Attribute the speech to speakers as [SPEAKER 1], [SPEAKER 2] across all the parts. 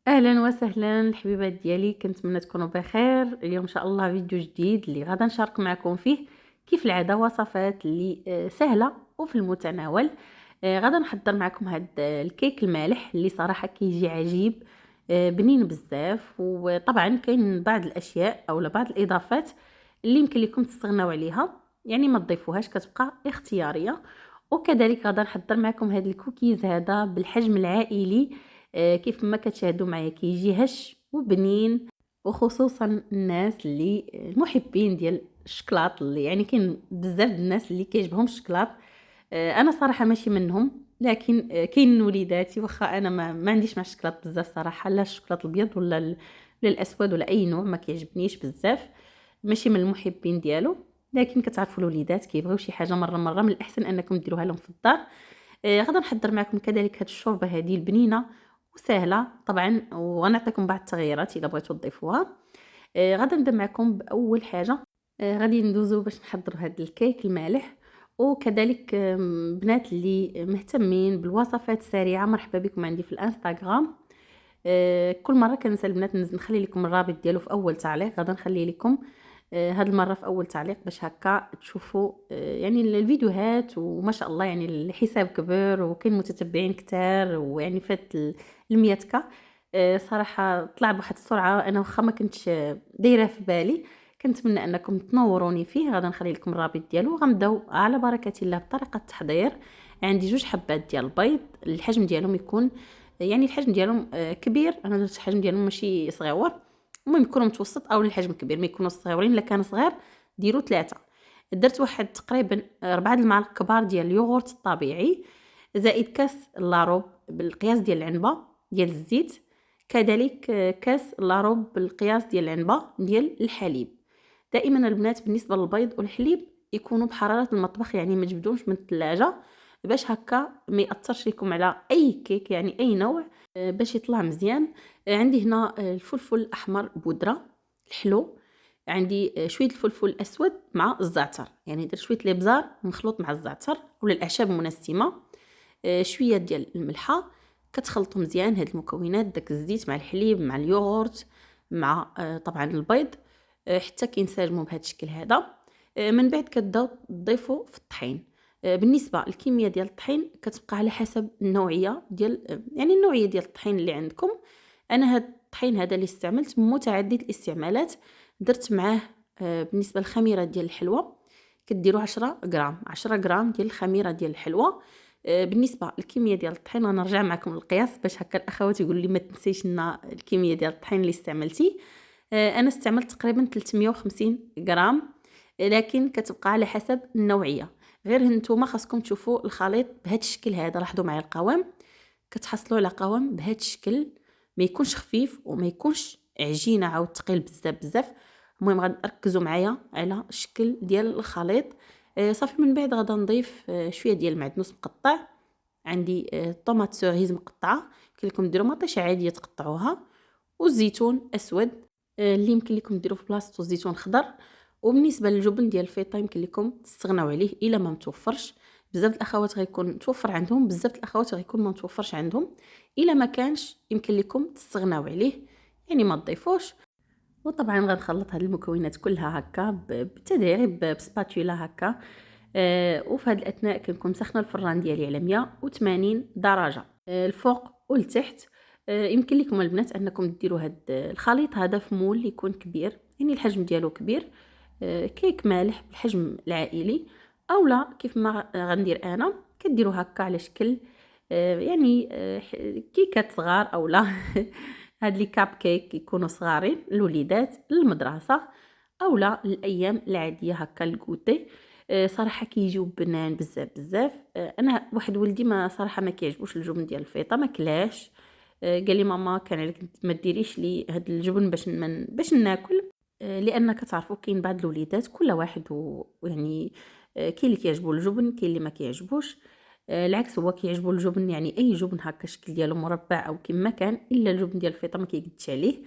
[SPEAKER 1] اهلا وسهلا الحبيبات ديالي، كنتمنى تكونوا بخير. اليوم ان شاء الله فيديو جديد اللي غادا نشارك معكم فيه كيف العاده وصفات اللي سهله وفي المتناول. غادا نحضر معكم هاد الكيك المالح اللي صراحه كيجي عجيب، بنين بزاف. وطبعا كاين بعض الاشياء او بعض الاضافات اللي يمكن لكم تستغناو عليها، يعني ما تضيفوهاش، كتبقى اختياريه. وكذلك غادا نحضر معكم هاد الكوكيز هذا بالحجم العائلي، كيف ما كتشاهدوا معايا كيجي هش وبنين، وخصوصا الناس اللي المحبين ديال الشكلاط، اللي يعني كاين بزاف د الناس اللي كيعجبهم الشكلاط. انا صراحه ماشي منهم، لكن كاين وليداتي واخا انا ما عنديش مع الشكلاط بزاف صراحه، لا الشكلاط الابيض ولا الاسود ولا اي نوع ما كيعجبنيش بزاف، ماشي من المحبين ديالو. لكن كتعرفوا الوليدات كيبغيو شي حاجه مره من الاحسن انكم ديروها لهم في الدار. غادا نحضر معكم كذلك هاد الشوربه هذه البنينه وسهله طبعا، وغنعطيكم بعض التغييرات الا بغيتوا تضيفوها. غادا نبدا معكم باول حاجه. غادي ندوزو باش نحضروا هاد الكيك المالح. وكذلك بنات اللي مهتمين بالوصفات السريعه، مرحبا بكم عندي في الانستغرام. كل مره كنسى البنات نخلي لكم الرابط ديالو في اول تعليق، غادا نخلي لكم هاد المره في اول تعليق باش هكا تشوفوا يعني الفيديوهات. وما شاء الله يعني الحساب كبر وكاين متتبعين كتار، ويعني فات 100 صراحه طلع بواحد السرعه، انا واخا ما كنتش دايره في بالي. كنتمنى انكم تنوروني فيه. غادا نخلي لكم الرابط ديالو. غنبداو على بركه الله بطريقه التحضير. عندي 2 حبات ديال البيض، الحجم ديالهم يكون يعني الحجم ديالهم كبير، انا درت الحجم ديالهم ماشي صغيور، المهم يكونوا متوسط او الحجم كبير، ما يكونوا صغيورين. الا كان صغير ديروا 3. درت واحد تقريبا 4 المعالق كبار ديال اليوغورت الطبيعي، زائد كاس لاروب بالقياس ديال العنبه ديال الزيت، كذلك كاس لاروب بالقياس ديال العنبه ديال الحليب. دائما البنات بالنسبه للبيض والحليب يكونوا بحراره المطبخ، يعني ما تجبدوش من الثلاجه، باش هكا ما ياثرش لكم على اي كيك يعني اي نوع، باش يطلع مزيان. عندي هنا الفلفل الاحمر بودره الحلو، عندي شويه الفلفل الاسود مع الزعتر، يعني درت شويه الابزار مخلوط مع الزعتر ولا الاعشاب المنسمه، شويه ديال الملحه. كتخلطوا مزيان هاد المكونات، داك الزيت مع الحليب مع اليوغورت مع طبعا البيض، حتى كينسجموا بهذا الشكل هذا. من بعد كتبداو تضيفوا في الطحين. بالنسبه للكميه ديال الطحين كتبقى على حسب النوعيه ديال يعني النوعيه ديال الطحين اللي عندكم. انا هاد الطحين هذا اللي استعملت متعدد الاستعمالات. درت معاه بالنسبه للخميره ديال الحلوه كديروا 10 غرام 10 غرام ديال الخميره ديال الحلوه. بالنسبه للكميه ديال الطحين غنرجع معكم القياس باش هكا الاخوات يقولوا لي ما تنسيش لنا الكميه ديال الطحين اللي استعملتي. انا استعملت تقريبا 350 غرام، لكن كتبقى على حسب النوعيه. غير نتوما خاصكم تشوفوا الخليط بهذا الشكل هذا، لاحظوا معايا القوام، كتحصلوا على قوام بهذا الشكل، ما يكونش خفيف وما يكونش عجينه عاود ثقيل بزاف. المهم غنركزوا معايا على الشكل ديال الخليط. صافي من بعد غادا نضيف شويه ديال المعدنوس مقطع، عندي طوماط سوريز مقطعه، يمكن لكم ديروا مطيشه عاديه تقطعوها، والزيتون اسود اللي يمكن لكم ديروا في بلاصتو زيتون خضر. وبالنسبه للجبن ديال الفيطه يمكن لكم تستغناو عليه الا ما متوفرش. بزاف الاخوات غيكون متوفر عندهم، بزاف الاخوات غيكون ما متوفرش عندهم. الا ما كانش يمكن لكم تستغناو عليه، يعني ما تضيفوش. وطبعا غنخلط هاد المكونات كلها هكا بالتدريج بسباتولا هكا. وفي هاد الاثناء كنكون مسخنه الفران ديالي على 180 درجه، الفوق والتحت. يمكن لكم البنات انكم ديروا هاد الخليط هذا في مول يكون كبير، يعني الحجم ديالو كبير، كيك مالح بالحجم العائلي، او لا كيف ما غندير انا كديروا هكا على شكل يعني كيكات صغار او لا هاد لي كاب كيك يكونوا صغارين الوليدات للمدرسه او لا الايام العاديه هكا الكوتي. صراحه كيجيو بنان بزاف. انا واحد ولدي ما صراحه ما كيعجبوش الجبن ديال الفيطه، ما كلاش. قال لي ماما كان عليك ما ديريش لي هاد الجبن باش ناكل. لان كتعرفوا كاين بعض الوليدات كل واحد ويعني كاين اللي كيعجبو الجبن، كاين اللي ما كيعجبوش. العكس هو كيعجبو الجبن، يعني اي جبن هكا الشكل ديالو مربع او كما كان، الا الجبن ديال الفيطه ما كيقدش عليه.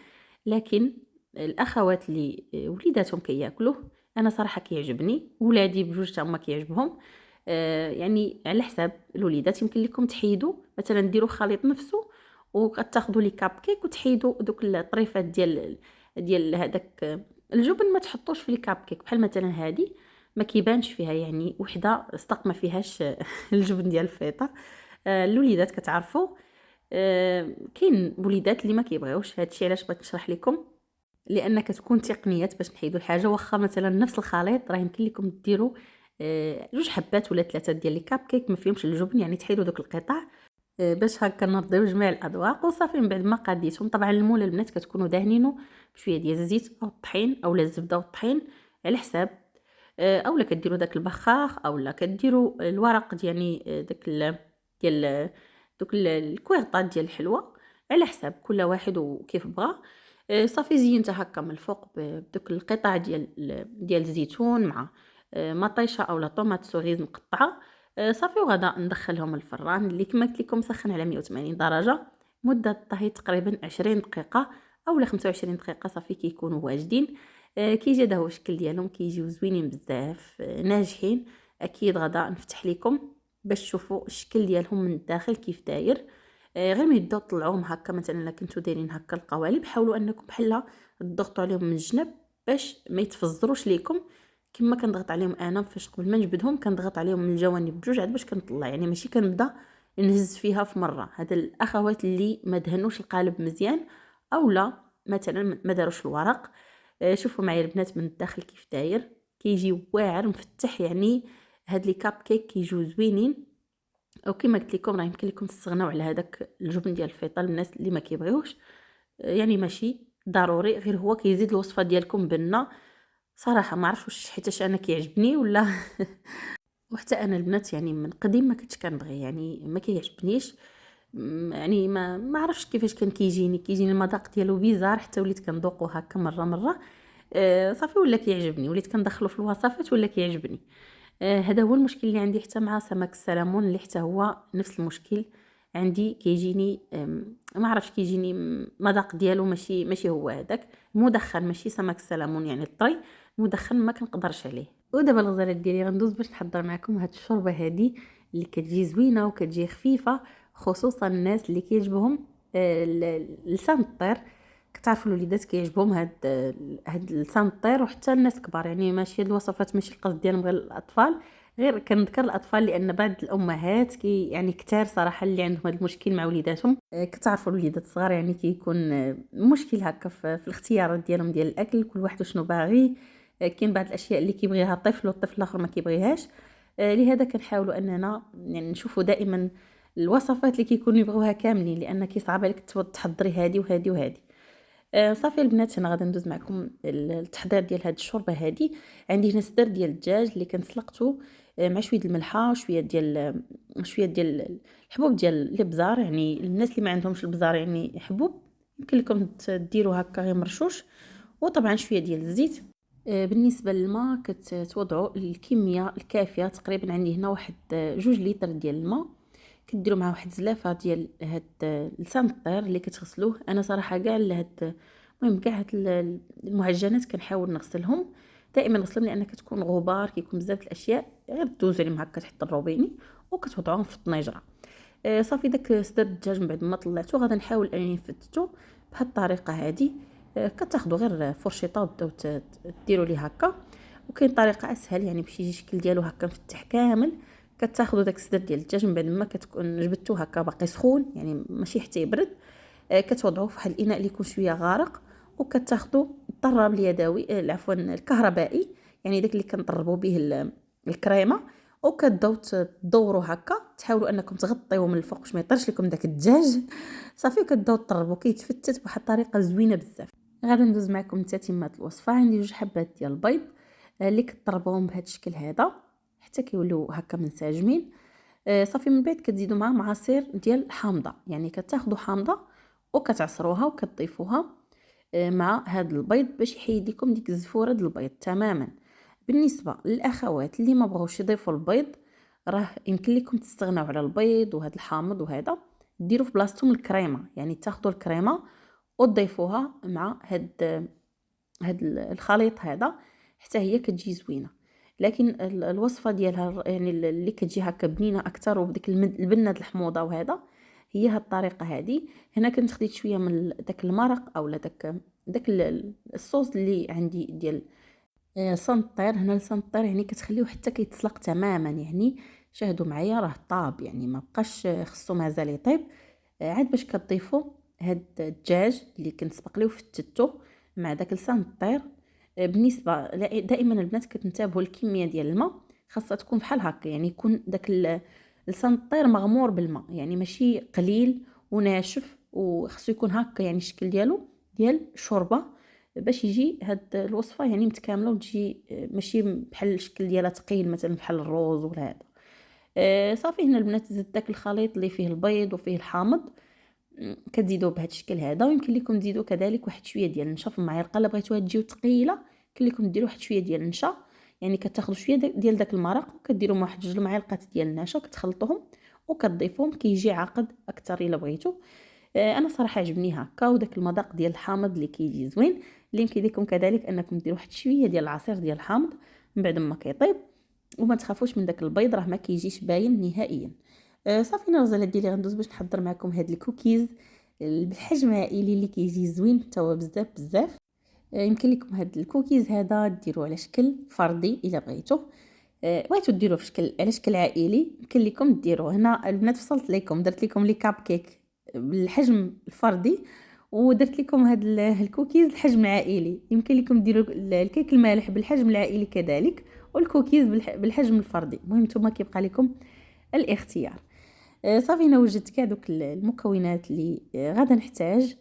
[SPEAKER 1] لكن الاخوات اللي وليداتهم كياكلوه انا صراحه كيعجبني، ولادي بجوج تا هما كيعجبهم. يعني على حساب الوليدات يمكن لكم تحيدوا مثلا ديروا خليط نفسه وقد تاخذوا لي كاب كيك وتحيدوا دوك الطريفات ديال هذاك الجبن، ما تحطوش في الكاب كيك. بحال مثلا هذه ما كيبانش فيها يعني وحده صدق ما فيهاش الجبن ديال الفيطه. الوليدات كتعرفوا. كاين وليدات اللي ما كيبغيوش هادشي. علاش بغيت نشرح لكم؟ لان كتكون تقنيات باش نحيدوا الحاجه. واخا مثلا نفس الخليط راه يمكن لكم ديروا 2 حبات ولا 3 ديال الكاب كيك ما فيهمش الجبن، يعني تحيدوا دوك القطع باش هكا نرضيو جميع الاذواق وصافي. من بعد ما قاديتهم طبعا المولى البنات كتكونوا داهنينو بشويه ديال الزيت او الطحين اولا الزبده والطحين على حساب. اولا كديروا داك البخاخ اولا كديروا الورق يعني ديال دوك الكويرطات ديال الحلوى على حساب كل واحد وكيف بغى. صافي زينتها هكا من الفوق بدوك القطع ديال الزيتون مع مطيشه اولا طوماط سوريز مقطعه. صافي وغدا ندخلهم الفران اللي كما قلت لكم سخن على 180 درجه. مده الطهي تقريبا 20 دقيقه اولا 25 دقيقه صافي كيكونوا واجدين. كيجي هذا هو الشكل ديالهم، كيجيو زوينين بزاف ناجحين. اكيد غدا نفتح لكم باش تشوفوا الشكل ديالهم من الداخل كيف داير. غير ما يبداو طلعوهم هكا مثلا الا كنتو دايرين هكا القوالب حاولوا انكم بحال تضغطوا عليهم من الجنب باش ما يتفزروش ليكم. كما كنضغط عليهم انا فاش قبل ما نجبدهم كنضغط عليهم من الجوانب بجوج عاد باش كنطلع، يعني ماشي كنبدا نهز فيها في مره. هذا الاخوات اللي ما دهنوش القالب مزيان اولا مثلا ما داروش الورق. شوفوا معايا البنات من الداخل كيف داير، كيجي واعر مفتح. يعني هاد لي كاب كيك كيجيو زوينين. او كما قلت لكم راه يمكن لكم تستغناو على هذاك الجبن ديال الفيطه الناس اللي ما كيبغيوش. يعني ماشي ضروري، غير هو كيزيد الوصفه ديالكم بنه. صراحه ما عرفتش واش حيتاش انا كيعجبني ولا وحتى انا البنات يعني من قديم ما كنتش كنبغي، يعني ما كيعجبنيش. يعني ما عرفتش كيفاش كان كيجيني المذاق ديالو بيزار حتى وليت كنذوقو هكا مره. صافي ولا كيعجبني، وليت كندخلو في الوصفات ولا كيعجبني. هذا هو المشكل اللي عندي حتى مع سمك السلمون اللي حتى هو نفس المشكل عندي. كيجيني ما عرفتش كيجيني مذاق ديالو ماشي هو هذاك مدخن، ماشي سمك السلمون يعني الطري مدخن ما كنقدرش عليه. ودابا الغزالات ديالي غندوز باش نحضر معكم هاد الشوربه هادي اللي كتجي زوينه وكتجي خفيفه، خصوصا الناس اللي كيعجبهم لسان الطير. كتعرفوا الوليدات كيعجبهم هاد لسان الطير وحتى الناس الكبار. يعني ماشي هاد الوصفات ماشي القصد ديالهم غير الاطفال، غير كنذكر الاطفال لان بعض الامهات يعني كتار صراحه اللي عندهم هذا المشكل مع وليداتهم. كتعرفوا الوليدات الصغار يعني كيكون مشكل هكا في الاختيارات ديالهم ديال الاكل، كل واحد شنو باغي. كاين بعض الاشياء اللي كيبغيها الطفل والطفل الاخر ما كيبغيهاش. لهذا كنحاولوا اننا يعني نشوفوا دائما الوصفات اللي كيكونوا يبغوها كاملين، لان كيصعب عليك تحضري هذه وهذه وهذه. صافي البنات انا غادي ندوز معكم التحضير ديال هاد الشوربه هذه. عندي هنا صدر ديال الدجاج اللي كنسلقته مع شويه الملحه شويه ديال الحبوب ديال الابزار. يعني الناس اللي ما عندهمش البزار يعني حبوب يمكن لكم ديروا هكا غير مرشوش، وطبعا شويه ديال الزيت. بالنسبه للماء كتوضعوا الكميه الكافيه. تقريبا عندي هنا واحد 2 لتر ديال الماء. كديروا مع واحد زلافه ديال هاد لسان الطير اللي كتغسلوه. انا صراحه كاع هاد المهم كاع هاد المعجنات كنحاول نغسلهم دائما، نغسلهم لان كتكون غبار كيكون بزاف الاشياء. غير دوزوا عليهم هكا تحت الروبيني وكتوضعوهم في الطنيجره. صافي داك صدر الدجاج من بعد ما طلعته غادي نحاول اني نفتتو بهاد الطريقه هادي. كتاخذوا غير فرشيطه وتبداو ديروا ليه هكا. وكاين طريقه اسهل يعني باش يجي الشكل ديالو هكا مفتح كامل. كتاخذوا داك الصدر ديال الدجاج من بعد ما كتكون جبدتوه هكا باقي سخون يعني ماشي حتى يبرد. كتوضعوه في واحد الاناء اللي يكون شويه غارق، وكتاخذوا الطراب اليدوي عفوا الكهربائي، يعني داك اللي كنطربوا به الكريمه. وكتبداو تدوروا هكا تحاولوا انكم تغطيوه من الفوق باش ما يطيرش لكم داك الدجاج. صافي كتبداو تطربوا كيتفتت بواحد الطريقه زوينه بزاف. غادي ندوز معكم تتمه الوصفه. عندي 2 حبات ديال البيض اللي كتطربوهم بهذا الشكل هذا حتى كيولوا هكا منسجمين. صافي من بعد كتزيدوا معاهم عصير ديال الحامضه، يعني كتاخذوا حامضه وكتعصروها وكتضيفوها مع هذا البيض باش يحيد لكم ديك الزفوره ديال البيض تماما. بالنسبه للاخوات اللي ما بغاوش يضيفوا البيض راه يمكن لكم تستغناو على البيض وهذا الحامض وهذا ديروا في بلاصتهم الكريمه. يعني تاخذوا الكريمه وتضيفوها مع هاد الخليط هذا حتى هي كتجي زوينه. لكن الوصفه ديالها يعني اللي كتجي هكا بنينه اكثر وبديك البنه د الحموضه وهذا هي هاد الطريقه هذه. هنا كنت خديت شويه من داك المرق اولا داك الصوص اللي عندي ديال لسان الطير. هنا لسان الطير يعني كتخليوه حتى كيتسلق تماما، يعني شاهدوا معايا راه طاب، يعني ما بقاش خصو مازال يطيب. عاد باش كتضيفوا هاد الدجاج اللي كنت سبق ليه وفتتو مع داك لسان الطير. بالنسبه دائما البنات كتنتبهوا الكميه ديال الماء خاصها تكون بحال هكا، يعني يكون داك لسان الطير مغمور بالماء، يعني ماشي قليل وناشف، وخصو يكون هكا يعني الشكل ديالو ديال شوربه، باش يجي هاد الوصفه يعني متكامله وتجي ماشي بحال الشكل ديالها ثقيل مثلا بحال الروز ولا هذا. صافي هنا البنات زدت داك الخليط اللي فيه البيض وفيه الحامض، كتزيدوه بهذا الشكل هذا. ويمكن لكم تزيدوا كذلك واحد شويه ديال النشا في المعلقه الا بغيتوها تجيو ثقيله، يمكن لكم ديروا واحد شويه ديال النشا، يعني كتاخذوا شويه ديال داك المرق وكديروا واحد 2 معالق ديال النشا كتخلطوهم وكتضيفوهم كيجي عاقد اكثر الا بغيتو. انا صراحه عجبني هكا، وداك المذاق ديال الحامض اللي كيجي زوين، اللي يمكن لكم كذلك انكم ديروا واحد شويه ديال العصير ديال الحامض من بعد ما كيطيب. وما تخافوش من داك البيض راه ما كيجيش باين نهائيا. صافي انا الغزالات ديالي غندوز باش نحضر معكم هاد الكوكيز بالحجم عائلي اللي كيجي زوين حتى هو بزاف بزاف. يمكن لكم هاد الكوكيز هذا ديروه على شكل فردي الا بغيتو، بغيتو ديروه في شكل على شكل عائلي يمكن لكم ديروه. هنا البنات فصلت لكم درت لكم لي كاب كيك بالحجم الفردي، ودرت لكم هاد الكوكيز الحجم عائلي. يمكن لكم ديروا الكيك المالح بالحجم العائلي كذلك، والكوكيز بالحجم الفردي. المهم نتوما كيبقى لكم الاختيار. صافي انا وجدت كاع دوك المكونات اللي غادا نحتاج.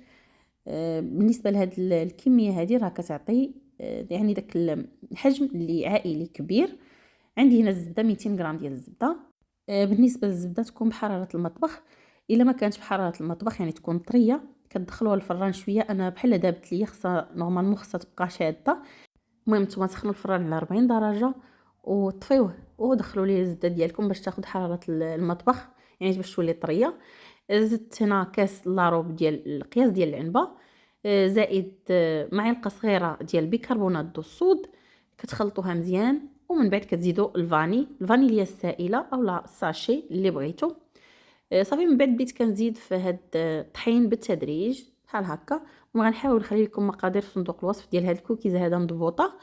[SPEAKER 1] بالنسبه لهاد الكميه هذه راه كتعطي يعني داك الحجم اللي عائلي كبير. عندي هنا الزبده 200 غرام ديال الزبده. بالنسبه للزبده تكون بحراره المطبخ، الا ما كانتش بحراره المطبخ يعني تكون طريه كتدخلوها الفران شويه. انا بحال دابت ليا خصها نورمالمون خصها تبقى شاده. المهم نتوما سخنوا الفران على 40 درجه وطفيوه ودخلوا ليه الزبده ديالكم باش تاخذ حراره المطبخ، يعني باش تولي طريه. زدت هنا كاس لاروب ديال القياس ديال العنبه، زائد معلقه صغيره ديال بيكربونات دو الصود. كتخلطوها مزيان ومن بعد كتزيدوا الفانيليا السائله اولا الساشي اللي بغيتو. صافي من بعد بديت كنزيد في هاد الطحين بالتدريج بحال هكا. وغنحاول نخلي لكم مقادير في صندوق الوصف ديال هاد الكوكيز هذا مضبوطه.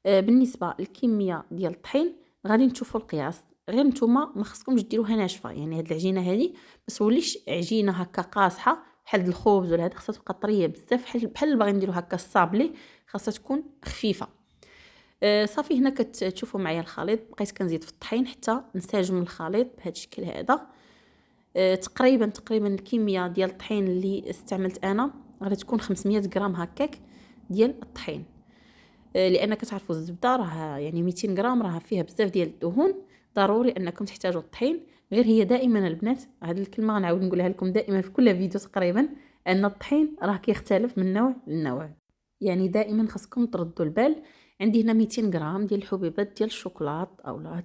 [SPEAKER 1] بالنسبه للكميه ديال الطحين غادي نشوفوا القياس، غير نتوما ما خصكمش ديروها ناشفه، يعني هاد العجينه هذه ما توليش عجينه هكا قاصحه بحال الخبز ولا هذا، خصها تبقى طريه بزاف بحال اللي باغي نديرو هكا الصابلي، خاصها تكون خفيفه. صافي هنا كتشوفوا معايا الخليط بقيت كنزيد في الطحين حتى نساجم الخليط بهذا الشكل هذا. تقريبا الكميه ديال الطحين اللي استعملت انا غادي تكون 500 غرام هكاك ديال الطحين. لان كتعرفوا الزبده راه يعني 200 غرام راه فيها بزاف ديال الدهون، ضروري انكم تحتاجوا الطحين. غير هي دائما البنات هذه الكلمه غنعاود نقولها لكم دائما في كل فيديو تقريبا، ان الطحين راه كيختلف من نوع لنوع، يعني دائما خاصكم تردوا البال. عندي هنا 200 غرام ديال الحبيبات ديال الشوكولات اولا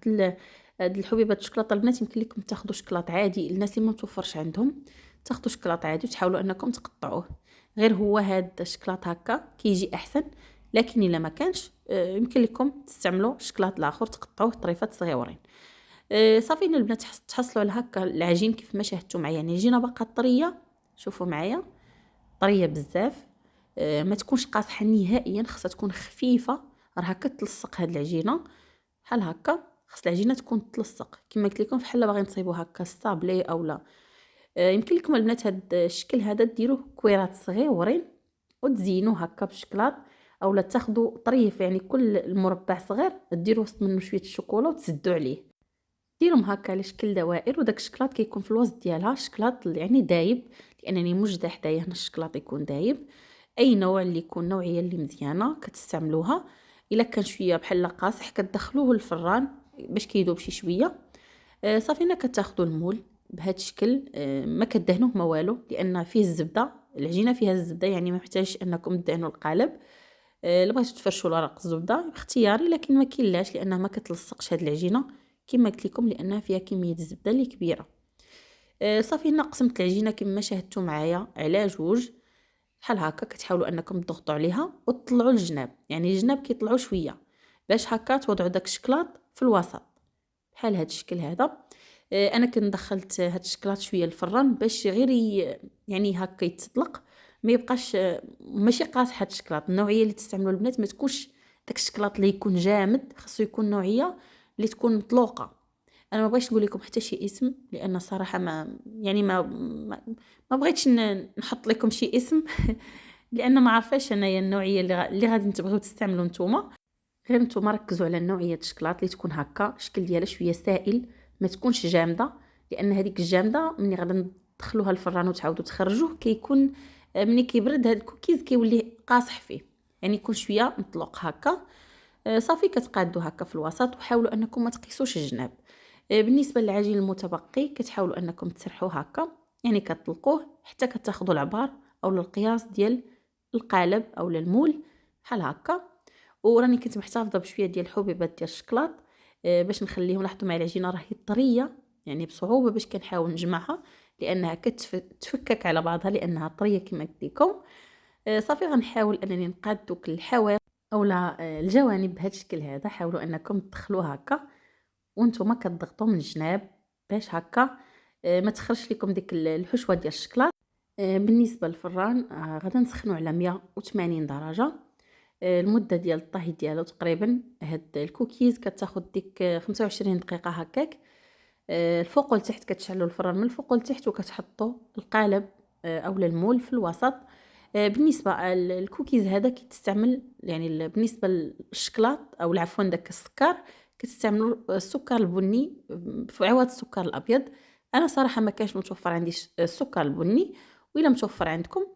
[SPEAKER 1] هاد الحبيبات الشوكولاته. البنات يمكن لكم تاخذوا شوكولاط عادي، الناس اللي ما متوفرش عندهم تاخذوا شوكولاط عادي وتحاولوا انكم تقطعوه. غير هو هاد الشوكولاط هكا كيجي احسن، لكن الا ما كانش يمكن لكم تستعملوا شوكولاط الاخر تقطعوه طريفات صغيورين. صافي البنات تحصلوا على هكا العجين كيف ما شاهدتوا معايا، يعني العجينه باقا طريه، شوفوا معايا طريه بزاف. ما تكونش قاصحه نهائيا، خاصها تكون خفيفه. راه هكا تلصق هاد العجينه بحال هكا، خاص العجينه تكون تلصق كما قلت لكم بحال باغي نصايبوا هكا الصابلي اولا. يمكن لكم البنات هاد الشكل هذا ديروه كويرات صغيورين وتزينوه هكا بالشكلاط، اولا تاخذوا طريف يعني كل المربع صغير ديروا وسط منه شويه الشوكولا وتسدوا عليه، ديرهم هكا على شكل دوائر. وداك الشكلاط كيكون في الوسط ديالها شكلاط يعني دايب، لانني موجده حدايا هنا الشكلاط يكون دايب. اي نوع اللي يكون نوعيه اللي مزيانه كتستعملوها. الا كان شويه بحال قاصح كتدخلوه للفران باش كيذوب شي شويه. صافي هنا كتاخذوا المول بهذا الشكل. ما كدهنوه ما والو لان فيه الزبده، العجينه فيها الزبده يعني ما محتاجش انكم تدهنوا القالب. الا بغيتوا تفرشوا ورق الزبده اختياري، لكن ما كاينلاش لانها ما كتلصقش هذه العجينه كما قلت لكم لانها فيها كميه الزبده اللي كبيره. صافي هنا قسمت العجينه كما شاهدتوا معايا على جوج بحال هكا. كتحاولوا انكم تضغطوا عليها وتطلعوا الجناب، يعني الجناب كيطلعوا شويه باش هكا توضعوا داك الشكلاط في الوسط بحال هذا الشكل هذا. انا كنت دخلت هاد الشكلاط شويه الفران باش غير يعني هكا يتطلق، ما يبقاش ماشي قاصح. هاد الشكلاط النوعيه اللي تستعملوا البنات ما تكونش داك الشكلاط اللي يكون جامد، خاصو يكون نوعيه اللي تكون مطلوقه. انا ما بغيتش نقول لكم حتى شي اسم، لان صراحه ما يعني ما بغيتش نحط لكم شي اسم لان ما عارفاش انايا النوعيه اللي غادي تبغيو تستعملوا نتوما. غير نتوما ركزوا على نوعيه الشكلاط اللي تكون هكا الشكل ديالها شويه سائل، ما تكونش جامده، لان هذيك الجامده ملي غادا تدخلوها الفران وتعاودوا تخرجوه كيكون ملي كيبرد هذا الكوكيز كيولي قاصح فيه، يعني يكون شويه مطلوق هكا. صافي كتقادوا هكا في الوسط، وحاولوا انكم ما تقيسوش الجناب. بالنسبه للعجين المتبقي كتحاولوا انكم تسرحوه هكا، يعني كتطلقوه حتى كتاخذوا العبار او القياس ديال القالب او المول بحال هكا. وراني كنت محتفظه بشويه ديال الحبيبات ديال الشكلاط باش نخليهم. لاحظوا معايا العجينه راهي طريه، يعني بصعوبه باش كنحاول نجمعها لانها كتفكك على بعضها لانها طريه كما قلت لكم. صافي غنحاول انني نقاد دوك الحواف اولا الجوانب بهذا الشكل هذا. حاولوا انكم تدخلوها هكا وانتم كتضغطوا من الجناب باش هكا ما تخرجش لكم ديك الحشوه ديال الشكلاط. بالنسبه للفران غادا نسخنوا على 180 درجه. المده ديال الطهي ديالو تقريبا هاد الكوكيز كتاخد ديك 25 دقيقه هكاك. الفوق والتحت كتشعلوا الفران من الفوق والتحت وكتحطوا القالب اولا المول في الوسط. بالنسبه للكوكيز هذا كتستعمل يعني بالنسبه للشكلاط او عفوا داك السكر كتستعملوا السكر البني في عوض السكر الابيض. انا صراحه ما كانش متوفر عندي السكر البني، وإلا متوفر عندكم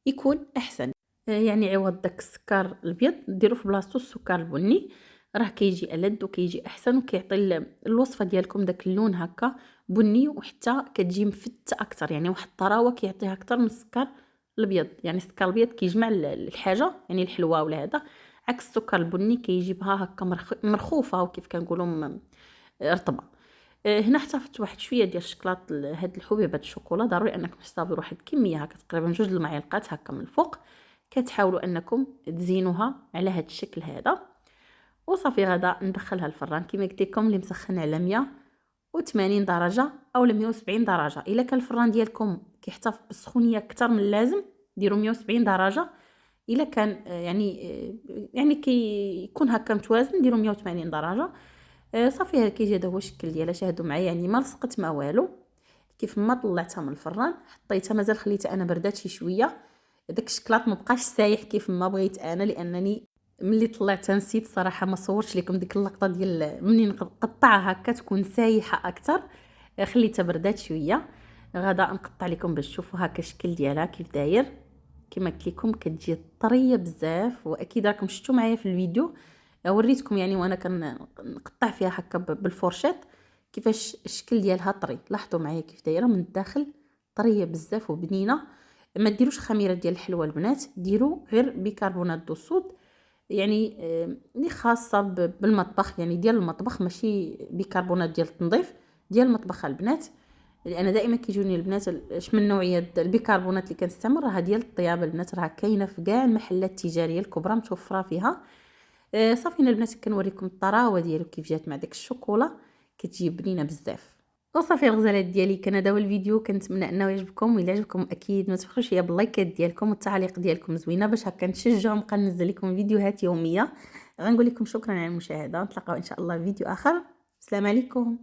[SPEAKER 1] يكون احسن. يعني عوض داك السكر الابيض ديروا في بلاصتو السكر البني، راه كيجي ألذ وكيجي احسن وكيعطي الوصفه ديالكم داك اللون هكا بني، وحتى كتجي مفتة اكثر، يعني واحد الطراوه كيعطيها اكثر من السكر الابيض. يعني السكر الابيض كيجمع الحاجه يعني الحلوه ولا هذا، عكس السكر البني كيجيبها هكا مرخوفه وكيف كنقولوا رطبه. هنا احتفظت واحد شويه ديال الشكلاط هاد الحبيبات الشوكولا. ضروري انكم تحتفظوا واحد الكميه هكا تقريبا 2 المعالق هكا من الفوق. كتحاولوا انكم تزينوها على هاد الشكل هذا، وصافي غدا ندخلها الفران كما قلت لكم اللي مسخن على 180 درجه او 170 درجه. الا كان الفران ديالكم كيحتفظ بالسخونيه اكثر من اللازم ديروا 170 درجه. الا كان يعني كيكون هكا متوازن ديروا 180 درجه. صافي كيجي هذا هو الشكل ديالها. شاهدوا معايا يعني ما لصقت ما والو. كيف ما طلعتها من الفران حطيتها مازال خليتها انا بردات شي شويه، داك الشكلاط ما بقاش سايح كيف ما بغيت انا، لانني ملي طلعتها نسيت صراحه ما صورتش لكم ديك اللقطه ديال مني نقطعها هكا تكون سايحه اكثر. خليتها بردات شويه. غدا نقطع لكم باش تشوفوا هكا الشكل ديالها كيف داير. كما قلت لكم كتجي طريه بزاف، واكيد راكم شفتوا معايا في الفيديو وريتكم يعني وانا كنقطع فيها هكا بالفورشيط كيفاش الشكل ديالها طري. لاحظوا معايا كيف دايره من الداخل طريه بزاف وبنينه. ما ديروش خميره ديال الحلوى البنات، ديروا غير بيكربونات دو الصود، يعني اللي خاصه بالمطبخ، يعني ديال المطبخ ماشي بيكربونات ديال التنظيف، ديال المطبخ البنات. لان دائما كيجوني البنات اش من نوعيه البيكربونات اللي كنستعمل راها ديال الطياب البنات، راه كاينه في كاع المحلات التجاريه الكبرى متوفره فيها. صافي البنات كنوريكم الطراوه ديالو كيف جات مع داك الشوكولا، كتجي بنينه بزاف. وصافي الغزالات ديالي كان هذا هو الفيديو. كنتمنى انه يعجبكم، وإلا عجبكم اكيد ما تبخلوش ليا باللايكات ديالكم والتعاليق ديالكم زوينه باش هكا نشجعوا نبقى ننزل لكم فيديوهات يوميه. غنقول لكم شكرا على المشاهده، نتلاقاو ان شاء الله في فيديو اخر. السلام عليكم.